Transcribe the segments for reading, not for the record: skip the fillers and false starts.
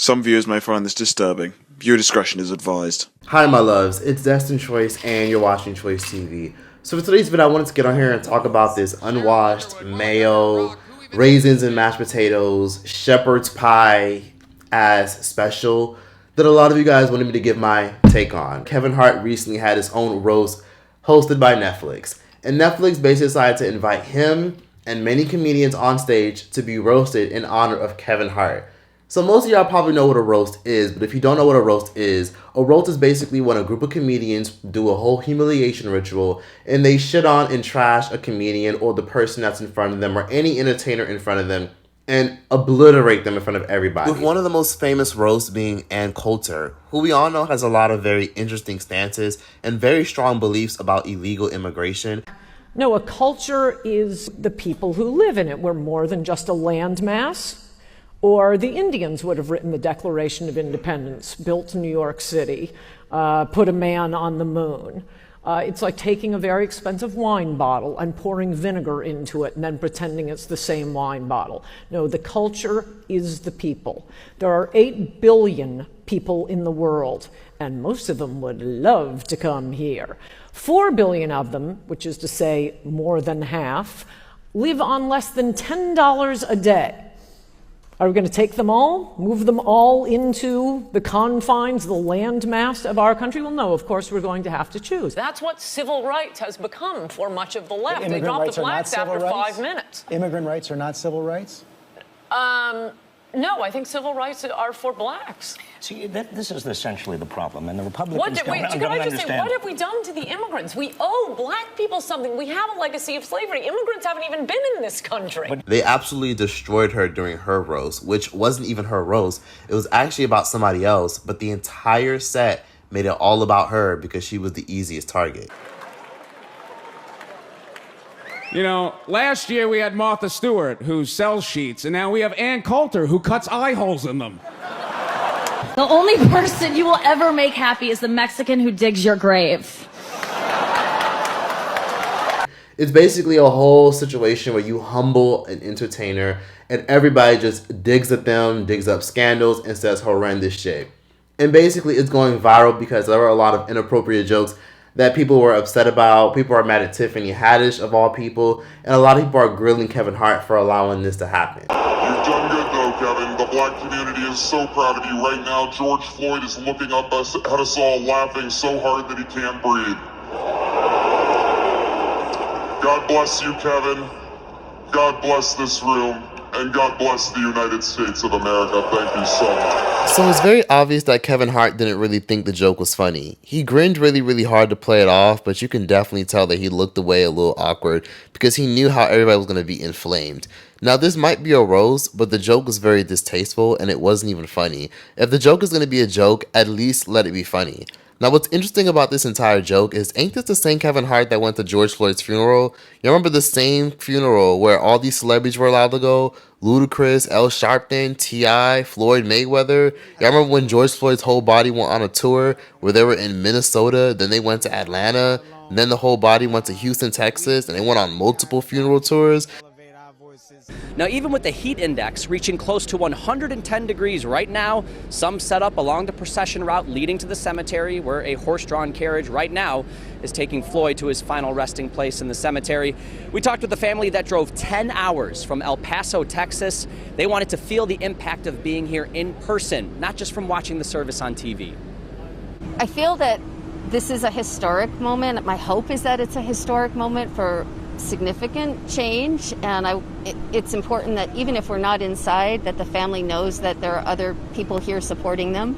Some viewers may find this disturbing. Viewer discretion is advised. Hi my loves, it's Destin Choice and you're watching Choice TV. So for today's video I wanted to get on here and talk about this unwashed mayo, raisins and mashed potatoes, shepherd's pie as special that a lot of you guys wanted me to give my take on. Kevin Hart recently had his own roast hosted by Netflix. And Netflix basically decided to invite him and many comedians on stage to be roasted in honor of Kevin Hart. So most of y'all probably know what a roast is, but if you don't know what a roast is basically when a group of comedians do a whole humiliation ritual and they shit on and trash a comedian or the person that's in front of them or any entertainer in front of them and obliterate them in front of everybody. With one of the most famous roasts being Ann Coulter, who we all know has a lot of very interesting stances and very strong beliefs about illegal immigration. No, a culture is the people who live in it. We're more than just a landmass. Or the Indians would have written the Declaration of Independence, built New York City, put a man on the moon. It's like taking a very expensive wine bottle and pouring vinegar into it and then pretending it's the same wine bottle. No, the culture is the people. There are 8 billion people in the world, and most of them would love to come here. 4 billion of them, which is to say more than half, live on less than $10 a day. Are we going to take them all, move them all into the confines, the landmass of our country? Well, no, of course, we're going to have to choose. That's what civil rights has become for much of the left. They dropped the blacks after 5 minutes. Immigrant rights are not civil rights? No, I think civil rights are for blacks. See, this is essentially the problem, and the Republicans don't understand. What have we done to the immigrants? We owe black people something. We have a legacy of slavery. Immigrants haven't even been in this country. They absolutely destroyed her during her roast, which wasn't even her roast. It was actually about somebody else, but the entire set made it all about her because she was the easiest target. You know, last year we had Martha Stewart, who sells sheets, and now we have Ann Coulter, who cuts eye holes in them. The only person you will ever make happy is the Mexican who digs your grave. It's basically a whole situation where you humble an entertainer and everybody just digs at them, digs up scandals, and says horrendous shit. And basically it's going viral because there were a lot of inappropriate jokes that people were upset about. People are mad at Tiffany Haddish, of all people, and a lot of people are grilling Kevin Hart for allowing this to happen. You've done good though, Kevin. The black community is so proud of you right now. George Floyd is looking up at us all laughing so hard that he can't breathe. God bless you, Kevin. God bless this room. And God bless the United States of America. Thank you so much. So it's very obvious that Kevin Hart didn't really think the joke was funny. He grinned really hard to play it off, but you can definitely tell that he looked away a little awkward because he knew how everybody was going to be inflamed. Now this might be a roast, but the joke was very distasteful and it wasn't even funny. If the joke is going to be a joke, at least let it be funny. Now what's interesting about this entire joke is, ain't this the same Kevin Hart that went to George Floyd's funeral? You remember the same funeral where all these celebrities were allowed to go? Ludacris, L. Sharpton, T.I., Floyd Mayweather. Y'all remember when George Floyd's whole body went on a tour where they were in Minnesota, then they went to Atlanta, and then the whole body went to Houston, Texas, and they went on multiple funeral tours? Now, even with the heat index reaching close to 110 degrees right now, some set up along the procession route leading to the cemetery where a horse-drawn carriage right now is taking Floyd to his final resting place in the cemetery. We talked with the family that drove 10 hours from El Paso, Texas. They wanted to feel the impact of being here in person, not just from watching the service on TV. I feel that this is a historic moment. My hope is that it's a historic moment for significant change, and it's important that even if we're not inside, that the family knows that there are other people here supporting them.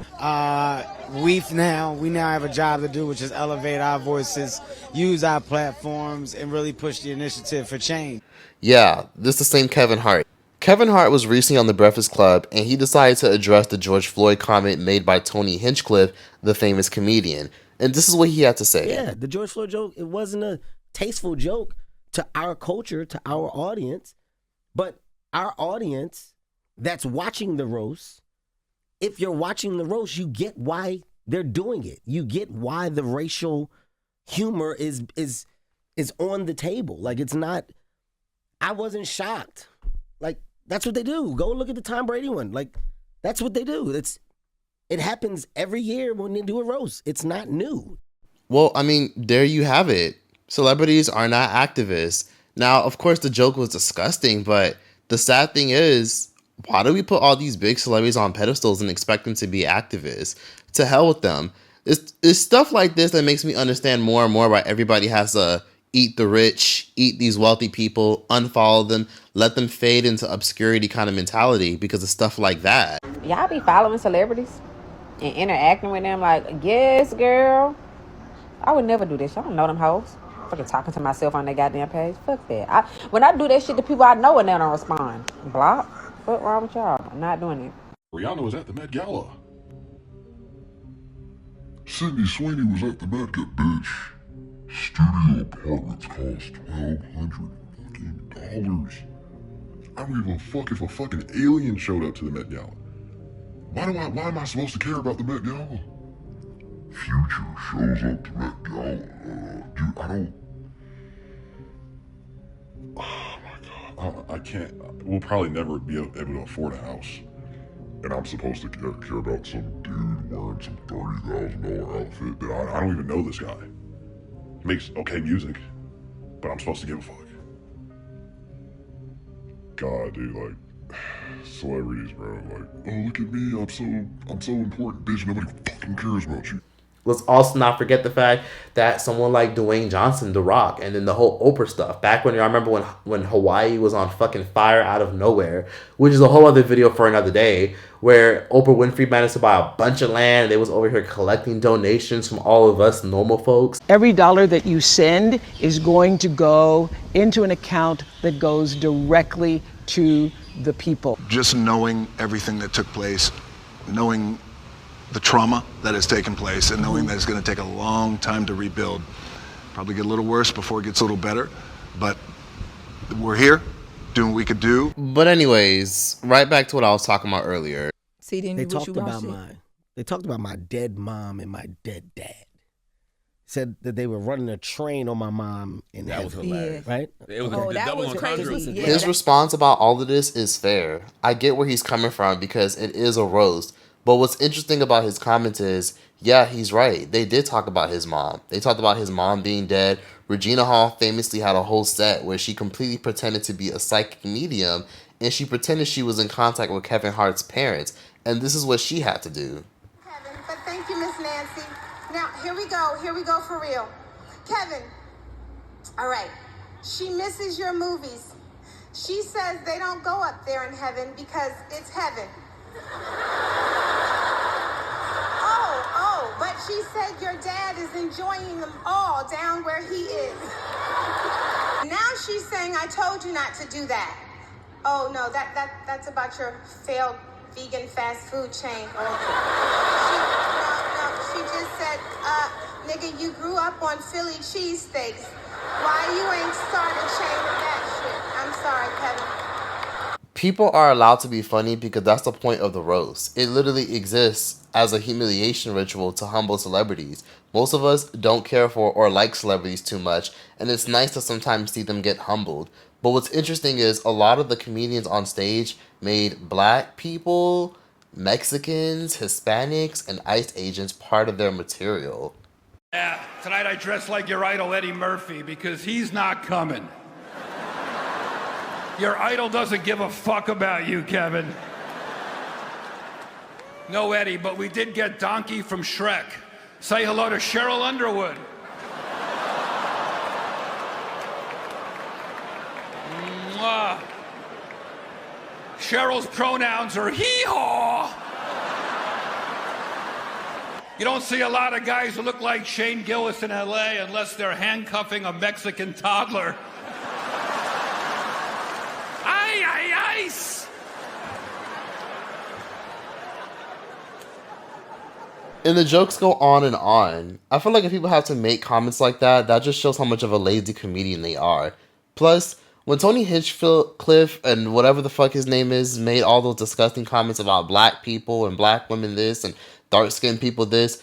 We now have a job to do, which is elevate our voices, use our platforms, and really push the initiative for change. Yeah, this is the same Kevin Hart. Kevin Hart was recently on The Breakfast Club, and he decided to address the George Floyd comment made by Tony Hinchcliffe, the famous comedian. And this is what he had to say. Yeah, the George Floyd joke, it wasn't a tasteful joke to our culture, to our audience, but our audience that's watching the roast, if you're watching the roast, you get why they're doing it. You get why the racial humor is on the table. Like, it's not, I wasn't shocked. Like, that's what they do. Go look at the Tom Brady one. Like, That's what they do. It happens every year when they do a roast. It's not new. Well, I mean, there you have it. Celebrities are not activists. Now, of course, the joke was disgusting, but the sad thing is, why do we put all these big celebrities on pedestals and expect them to be activists? To hell with them. It's stuff like this that makes me understand more and more why everybody has to eat the rich, eat these wealthy people, unfollow them, let them fade into obscurity kind of mentality because of stuff like that. Y'all be following celebrities and interacting with them like, yes, girl. I would never do this. Y'all don't know them hoes. Fucking talking to myself on their goddamn page. Fuck that. When I do that shit to people I know and they don't respond. Block. What's wrong with y'all? I'm not doing it. Rihanna was at the Met Gala. Sydney Sweeney was at the Met Gala, bitch. Studio apartments cost $1,200 fucking. I don't give a fuck if a fucking alien showed up to the Met Gala. Why am I supposed to care about the Met Gala? Future shows up to Met Gala. Dude, I don't. Oh my god. I can't. We'll probably never be able to afford a house. And I'm supposed to care about some dude wearing some $30,000 outfit that I don't even know this guy. Makes okay music, but I'm supposed to give a fuck. God, dude, like, celebrities, bro, like, oh, look at me, I'm so important, bitch, nobody fucking cares about you. Let's also not forget the fact that someone like Dwayne Johnson, The Rock, and then the whole Oprah stuff. Back when I remember when Hawaii was on fucking fire out of nowhere, which is a whole other video for another day, where Oprah Winfrey managed to buy a bunch of land. And they was over here collecting donations from all of us normal folks. Every dollar that you send is going to go into an account that goes directly to the people. Just knowing everything that took place, knowing the trauma that has taken place, and knowing that it's going to take a long time to rebuild. Probably get a little worse before it gets a little better, but we're here doing what we could do. But anyways, right back to what I was talking about earlier. See, they talked about my dead mom and my dead dad. Said that they were running a train on my mom in that was hilarious, right? It was that was crazy. Yeah, his response about all of this is fair. I get where he's coming from because it is a roast. But what's interesting about his comments is, yeah, he's right. They did talk about his mom. They talked about his mom being dead. Regina Hall famously had a whole set where she completely pretended to be a psychic medium, and she pretended she was in contact with Kevin Hart's parents. And this is what she had to do. Kevin, but thank you, Miss Nancy. Now, here we go for real. Kevin, all right, she misses your movies. She says they don't go up there in heaven because it's heaven. But she said your dad is enjoying them all down where he is. Now she's saying I told you not to do that. Oh no, that's about your failed vegan fast food chain. She just said, nigga, you grew up on Philly cheesesteaks. Why you ain't started a chain with that shit? I'm sorry, Kevin. People are allowed to be funny because that's the point of the roast. It literally exists as a humiliation ritual to humble celebrities. Most of us don't care for or like celebrities too much, and it's nice to sometimes see them get humbled. But what's interesting is a lot of the comedians on stage made black people, Mexicans, Hispanics, and ICE agents part of their material. Yeah, tonight I dressed like your idol Eddie Murphy because he's not coming. Your idol doesn't give a fuck about you, Kevin. No, Eddie, but we did get Donkey from Shrek. Say hello to Cheryl Underwood. Mwah. Cheryl's pronouns are hee-haw. You don't see a lot of guys who look like Shane Gillis in LA unless they're handcuffing a Mexican toddler. Ice! And the jokes go on and on. I feel like if people have to make comments like that, that just shows how much of a lazy comedian they are. Plus, when Tony Hinchcliffe and whatever the fuck his name is made all those disgusting comments about black people and black women this and dark-skinned people this,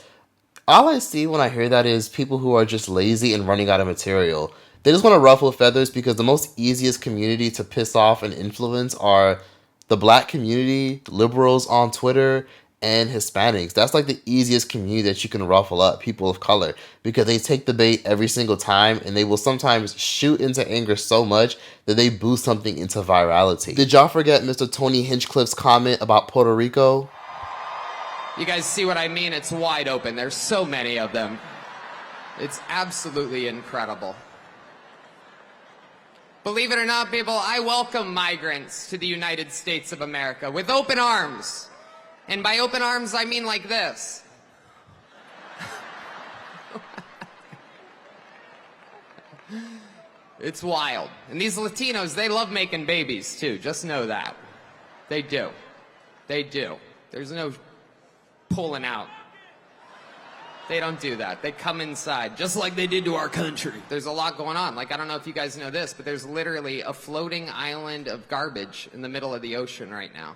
all I see when I hear that is people who are just lazy and running out of material. They just want to ruffle feathers because the most easiest community to piss off and influence are The black community, liberals on Twitter, and Hispanics. That's like the easiest community that you can ruffle up, people of color, because they take the bait every single time and they will sometimes shoot into anger so much that they boost something into virality. Did y'all forget Mr. Tony Hinchcliffe's comment about Puerto Rico? You guys see what I mean? It's wide open. There's so many of them. It's absolutely incredible. Believe it or not, people, I welcome migrants to the United States of America with open arms. And by open arms, I mean like this. It's wild. And these Latinos, they love making babies too. Just know that. They do. They do. There's no pulling out. They don't do that. They come inside, just like they did to our country. There's a lot going on. Like, I don't know if you guys know this, but there's literally a floating island of garbage in the middle of the ocean right now.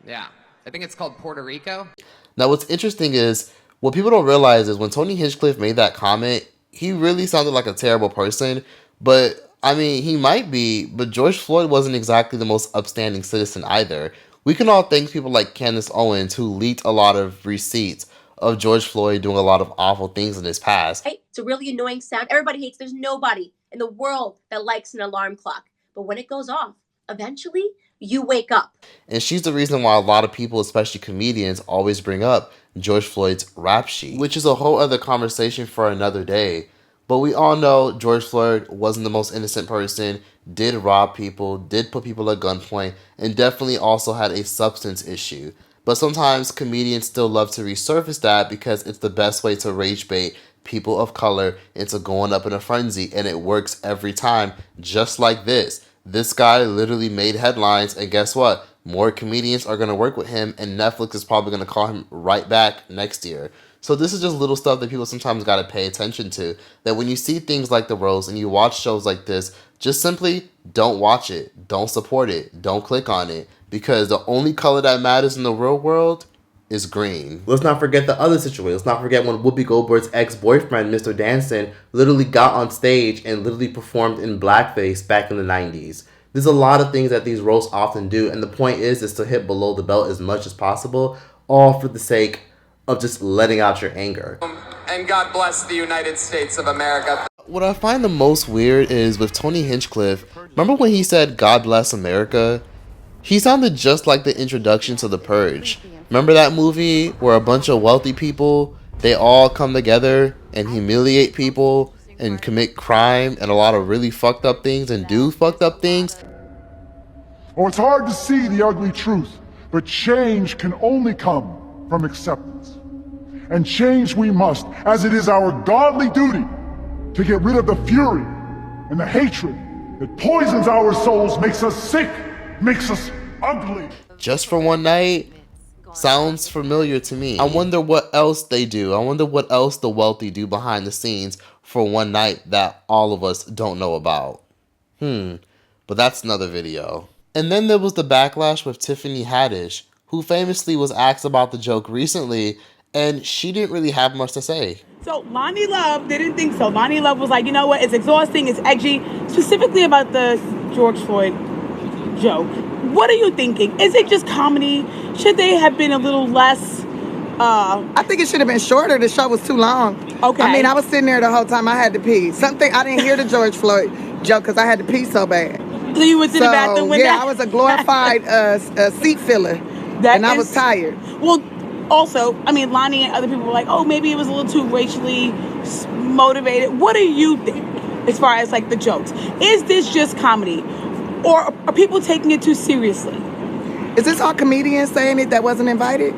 Yeah. I think it's called Puerto Rico. Now, what's interesting is, what people don't realize is when Tony Hinchcliffe made that comment, he really sounded like a terrible person. But, I mean, he might be, but George Floyd wasn't exactly the most upstanding citizen either. We can all thank people like Candace Owens, who leaked a lot of receipts of George Floyd doing a lot of awful things in his past. It's a really annoying sound. Everybody hates. There's nobody in the world that likes an alarm clock. But when it goes off, eventually you wake up. And she's the reason why a lot of people, especially comedians, always bring up George Floyd's rap sheet, which is a whole other conversation for another day. But we all know George Floyd wasn't the most innocent person, did rob people, did put people at gunpoint, and definitely also had a substance issue. But sometimes comedians still love to resurface that because it's the best way to rage bait people of color into going up in a frenzy, and it works every time, just like this. This guy literally made headlines, and guess what? More comedians are going to work with him, and Netflix is probably going to call him right back next year. So this is just little stuff that people sometimes got to pay attention to, that when you see things like The Roast and you watch shows like this, just simply don't watch it, don't support it, don't click on it, because the only color that matters in the real world is green. Let's not forget the other situation. Let's not forget when Whoopi Goldberg's ex-boyfriend, Mr. Danson, literally got on stage and literally performed in blackface back in the 90s. There's a lot of things that these roasts often do, and the point is to hit below the belt as much as possible, all for the sake of just letting out your anger. And God bless the United States of America. What I find the most weird is with Tony Hinchcliffe, remember when he said, "God bless America"? He sounded just like the introduction to The Purge. Remember that movie where a bunch of wealthy people, they all come together and humiliate people and commit crime and a lot of really fucked up things and do fucked up things? Oh, it's hard to see the ugly truth, but change can only come from acceptance. And change we must, as it is our godly duty to get rid of the fury and the hatred that poisons our souls, makes us sick, makes us ugly. Just for one night? Sounds familiar to me. I wonder what else they do. I wonder what else the wealthy do behind the scenes for one night that all of us don't know about. But that's another video. And then there was the backlash with Tiffany Haddish, who famously was asked about the joke recently, and she didn't really have much to say. So Lonnie Love didn't think so. Lonnie Love was like, you know what, it's exhausting, it's edgy, specifically about the George Floyd joke. What are you thinking? Is it just comedy? Should they have been a little less? I think it should have been shorter. The show was too long. Okay. I mean, I was sitting there the whole time. I had to pee. Something I didn't hear the George Floyd joke because I had to pee so bad. So you went to the bathroom with yeah, that? I was a glorified seat filler, I was tired. Well, also, I mean, Lonnie and other people were like, oh, maybe it was a little too racially motivated. What do you think as far as like the jokes? Is this just comedy? Or are people taking it too seriously? Is this all comedians saying it that wasn't invited?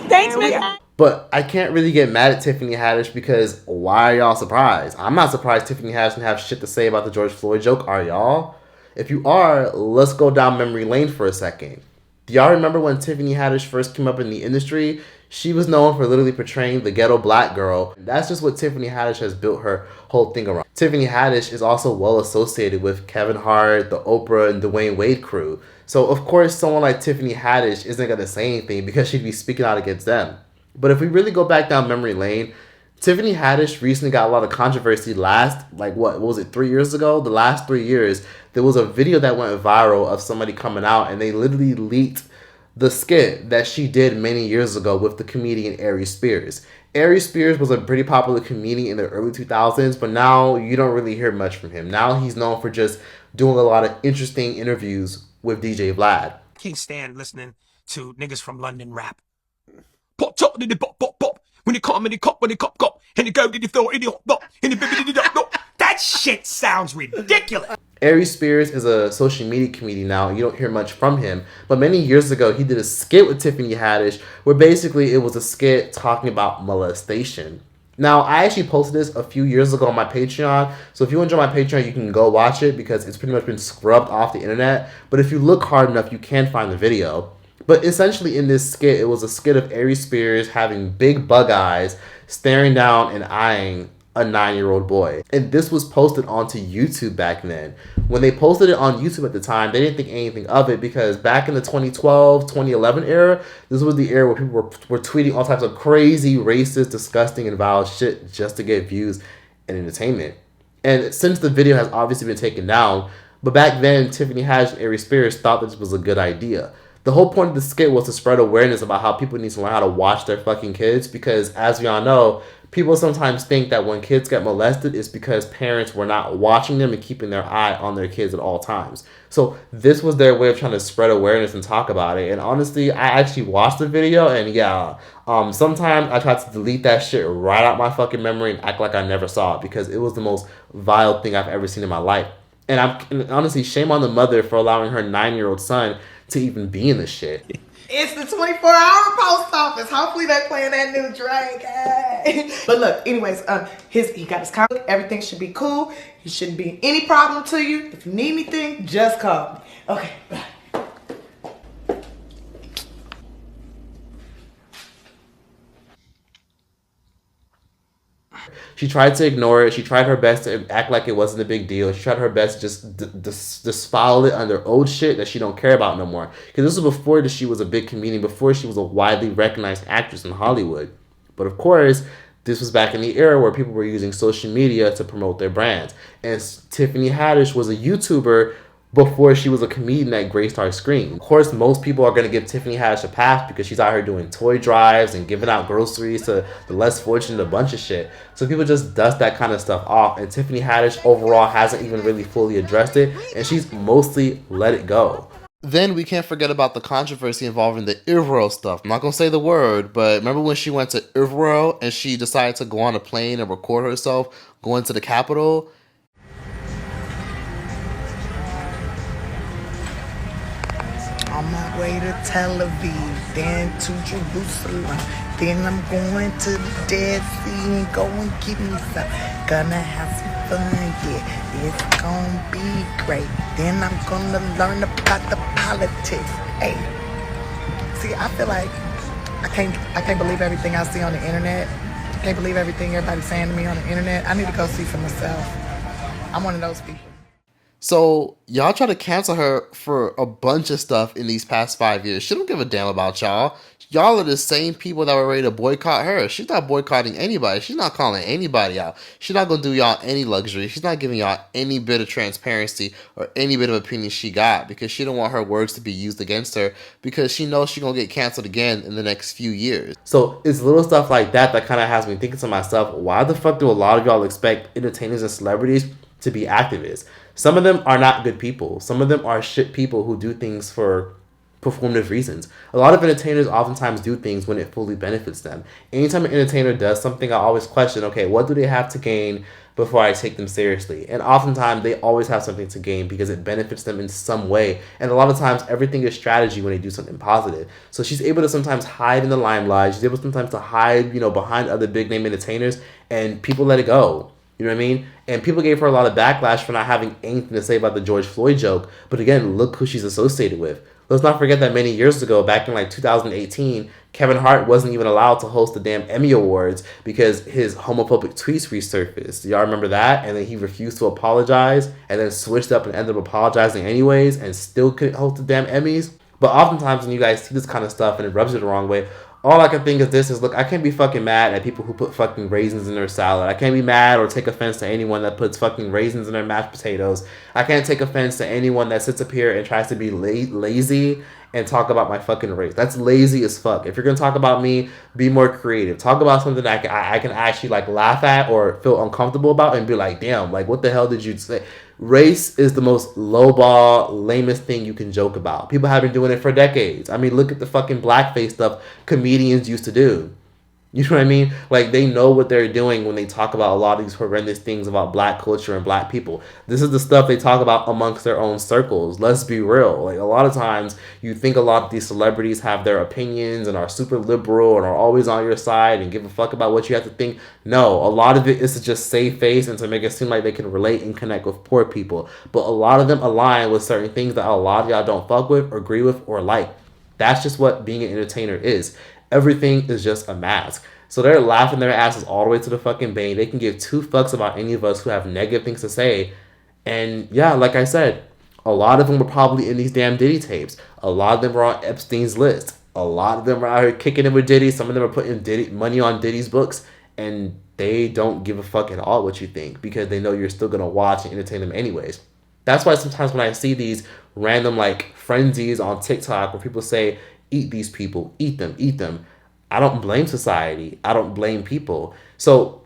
Thanks, Miss. But I can't really get mad at Tiffany Haddish because why are y'all surprised? I'm not surprised Tiffany Haddish didn't have shit to say about the George Floyd joke, are y'all? If you are, let's go down memory lane for a second. Do y'all remember when Tiffany Haddish first came up in the industry? She was known for literally portraying the ghetto black girl. That's just what Tiffany Haddish has built her whole thing around. Tiffany Haddish is also well associated with Kevin Hart, the Oprah, and Dwayne Wade crew. So of course someone like Tiffany Haddish isn't going to say anything because she'd be speaking out against them. But if we really go back down memory lane, Tiffany Haddish recently got a lot of controversy what was it, 3 years ago? The last 3 years, there was a video that went viral of somebody coming out and they literally leaked the skit that she did many years ago with the comedian Aries Spears. Aries Spears was a pretty popular comedian in the early 2000s, but now you don't really hear much from him. Now he's known for just doing a lot of interesting interviews with DJ Vlad. Can't stand listening to niggas from London rap. Pop, chop, did it pop, pop, pop. When you come, and you cop, when you cop, cop. And you go, did you throw, and you hop, and you baby, did you that shit sounds ridiculous. Aries Spears is a social media comedian now, and you don't hear much from him. But many years ago, he did a skit with Tiffany Haddish, where basically it was a skit talking about molestation. Now, I actually posted this a few years ago on my Patreon, so if you enjoy my Patreon, you can go watch it, because it's pretty much been scrubbed off the internet. But if you look hard enough, you can find the video. But essentially in this skit, it was a skit of Aries Spears having big bug eyes, staring down and eyeing a 9-year-old boy. And this was posted onto YouTube back then. When they posted it on YouTube at the time, they didn't think anything of it, because back in the 2012, 2011 era, this was the era where people were tweeting all types of crazy, racist, disgusting, and vile shit just to get views and entertainment. And since the video has obviously been taken down, but back then, Tiffany Haddish and Aries Spears thought this was a good idea. The whole point of the skit was to spread awareness about how people need to learn how to watch their fucking kids, because as we all know, people sometimes think that when kids get molested, it's because parents were not watching them and keeping their eye on their kids at all times. So this was their way of trying to spread awareness and talk about it. And honestly, I actually watched the video, and yeah, sometimes I try to delete that shit right out my fucking memory and act like I never saw it, because it was the most vile thing I've ever seen in my life. And honestly, shame on the mother for allowing her 9-year-old son to even be in this shit. It's the 24-hour post office. Hopefully they playing that new Drake. Hey. But look, anyways, he got his comic. Everything should be cool. He shouldn't be any problem to you. If you need anything, just call me. Okay, bye. She tried to ignore it. She tried her best to act like it wasn't a big deal. She tried her best to just file it under old shit that she don't care about no more. Because this was before she was a big comedian, before she was a widely recognized actress in Hollywood. But of course, this was back in the era where people were using social media to promote their brands. And Tiffany Haddish was a YouTuber before she was a comedian that graced our screen. Of course, most people are going to give Tiffany Haddish a pass because she's out here doing toy drives and giving out groceries to the less fortunate, a bunch of shit. So people just dust that kind of stuff off, and Tiffany Haddish overall hasn't even really fully addressed it, and she's mostly let it go. Then we can't forget about the controversy involving the Israel stuff. I'm not going to say the word, but remember when she went to Israel and she decided to go on a plane and record herself going to the Capitol? On my way to Tel Aviv, then to Jerusalem, then I'm going to the Dead Sea and go and get me some. Gonna have some fun, yeah, it's gonna be great. Then I'm gonna learn about the politics. Hey, see, I feel like I can't believe everything I see on the internet. I can't believe everything everybody's saying to me on the internet. I need to go see for myself. I'm one of those people. So, y'all try to cancel her for a bunch of stuff in these past 5 years. She don't give a damn about y'all. Y'all are the same people that were ready to boycott her. She's not boycotting anybody. She's not calling anybody out. She's not going to do y'all any luxury. She's not giving y'all any bit of transparency or any bit of opinion she got, because she don't want her words to be used against her, because she knows she's going to get canceled again in the next few years. So, it's little stuff like that that kind of has me thinking to myself, why the fuck do a lot of y'all expect entertainers and celebrities to be activists? Some of them are not good people. Some of them are shit people who do things for performative reasons. A lot of entertainers oftentimes do things when it fully benefits them. Anytime an entertainer does something, I always question, okay, what do they have to gain before I take them seriously? And oftentimes they always have something to gain because it benefits them in some way. And a lot of times everything is strategy when they do something positive. So she's able to sometimes hide in the limelight. She's able sometimes to hide, behind other big name entertainers, and people let it go. You know what I mean? And people gave her a lot of backlash for not having anything to say about the George Floyd joke. But again, look who she's associated with. Let's not forget that many years ago, back in 2018, Kevin Hart wasn't even allowed to host the damn Emmy Awards because his homophobic tweets resurfaced. Y'all remember that? And then he refused to apologize and then switched up and ended up apologizing anyways and still couldn't host the damn Emmys. But oftentimes when you guys see this kind of stuff and it rubs you the wrong way, all I can think of this is, look, I can't be fucking mad at people who put fucking raisins in their salad. I can't be mad or take offense to anyone that puts fucking raisins in their mashed potatoes. I can't take offense to anyone that sits up here and tries to be lazy and talk about my fucking race. That's lazy as fuck. If you're gonna talk about me, be more creative. Talk about something that I can actually like laugh at or feel uncomfortable about and be like, damn, like what the hell did you say? Race is the most lowball, lamest thing you can joke about. People have been doing it for decades. I mean, look at the fucking blackface stuff comedians used to do. You know what I mean? Like, they know what they're doing when they talk about a lot of these horrendous things about black culture and black people. This is the stuff they talk about amongst their own circles. Let's be real. Like, a lot of times, you think a lot of these celebrities have their opinions and are super liberal and are always on your side and give a fuck about what you have to think. No, a lot of it is to just save face and to make it seem like they can relate and connect with poor people. But a lot of them align with certain things that a lot of y'all don't fuck with, or agree with, or like. That's just what being an entertainer is. Everything is just a mask. So they're laughing their asses all the way to the fucking bank. They can give two fucks about any of us who have negative things to say. And yeah, like I said, a lot of them were probably in these damn Diddy tapes. A lot of them were on Epstein's list. A lot of them are out here kicking it with Diddy. Some of them are putting money on Diddy's books. And they don't give a fuck at all what you think, because they know you're still going to watch and entertain them anyways. That's why sometimes when I see these random like frenzies on TikTok where people say, eat these people, eat them, I don't blame society. I don't blame people. So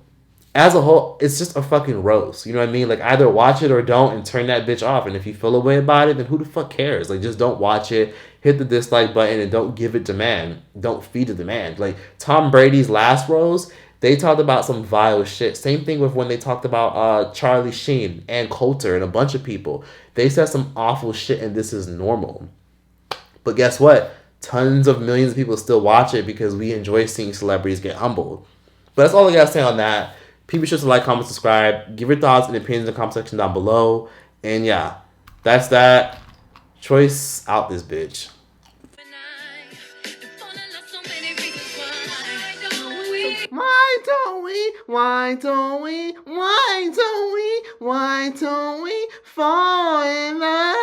as a whole, it's just a fucking roast. You know what I mean? Like, either watch it or don't and turn that bitch off. And if you feel a way about it, then who the fuck cares? Like, just don't watch it. Hit the dislike button and don't give it demand. Don't feed the demand. Like, Tom Brady's last roast, they talked about some vile shit. Same thing with when they talked about Charlie Sheen and Coulter and a bunch of people. They said some awful shit, and this is normal. But guess what? Tons of millions of people still watch it because we enjoy seeing celebrities get humbled. But that's all I gotta say on that. People should like, comment, subscribe. Give your thoughts and opinions in the comment section down below. And yeah, that's that. Choice out this bitch. Why don't we? Why don't we? Why don't we? Why don't we fall in love?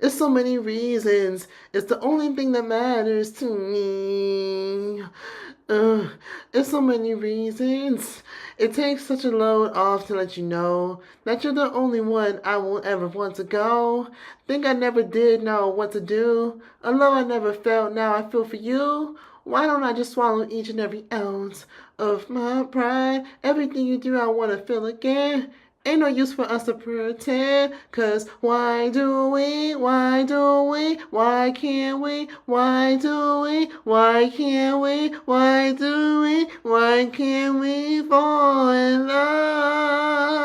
It's so many reasons. It's the only thing that matters to me. It's so many reasons. It takes such a load off to let you know that you're the only one I won't ever want to go. Think I never did know what to do. A love I never felt, now I feel for you. Why don't I just swallow each and every ounce of my pride? Everything you do, I want to feel again. Ain't no use for us to pretend, 'cause why do we, why can't we, why do we, why can't we, why do we, why can't we fall in love?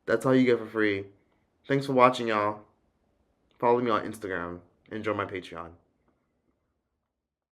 That's all you get for free. Thanks for watching, y'all. Follow me on Instagram and join my Patreon.